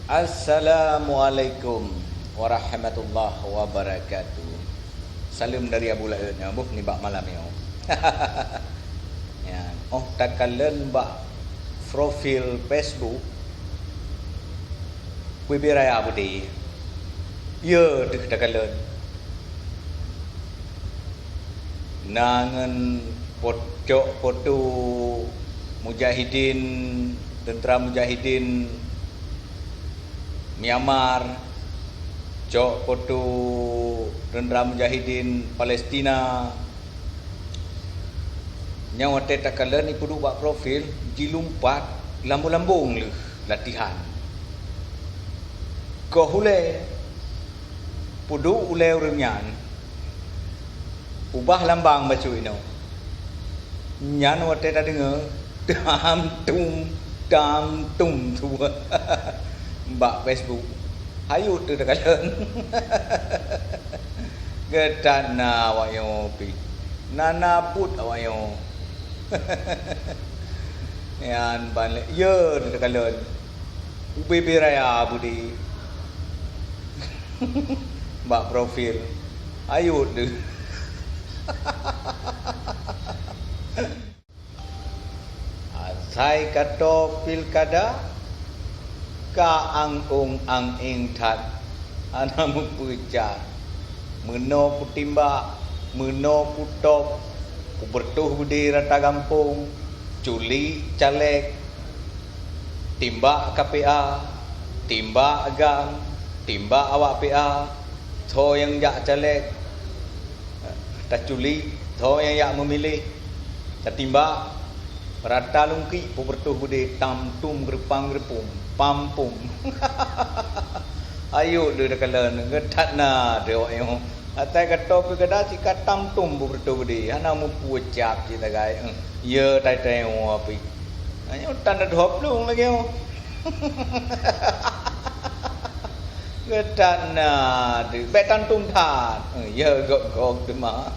Assalamualaikum warahmatullahi wabarakatuh. Salam dari Abu Lain ya, buh ni bak malam yo. Ya, takalan bak profil Facebook Kuibi Raya Budi. Ya, dek takalan. Nangan pocok foto mujahidin, tentera mujahidin Myanmar, cok foto tentera mujahidin Palestina. Nyawa tekalan ni kudu buat profil jilumpat lambung-lambung le latihan. Ko hule pudu ule urunyan ubah lambang bacu ino. Nyan wate ta dengar dam tum tu. Mbak Facebook hayu tu tekalan. Gedana awak yo pi. Nana put awak yo. Yan balik ya tekalan. Ubi raya Budi. Mbak profil hayu tu. Sai kato pilkada ka ang ing tat ana mupuja meno putimba meno putop pubertuh budi rata kampung culi caleg timba KPA timba agang timba awak PA tho yang jak caleg tak culi tho yang jak memilih tak timba rata lungki pubertuh budi tam tum gerpang gerpum pampum. Ayo dia kalan getat na dia yo. Atai kato pe kada si katam tum pubertuh budi. Hana mu pucap kita gai. Ya tai tai api. Ayo tanda dhop lung lagi yo. Getat na dia betan tum that. Ya gok tu mah.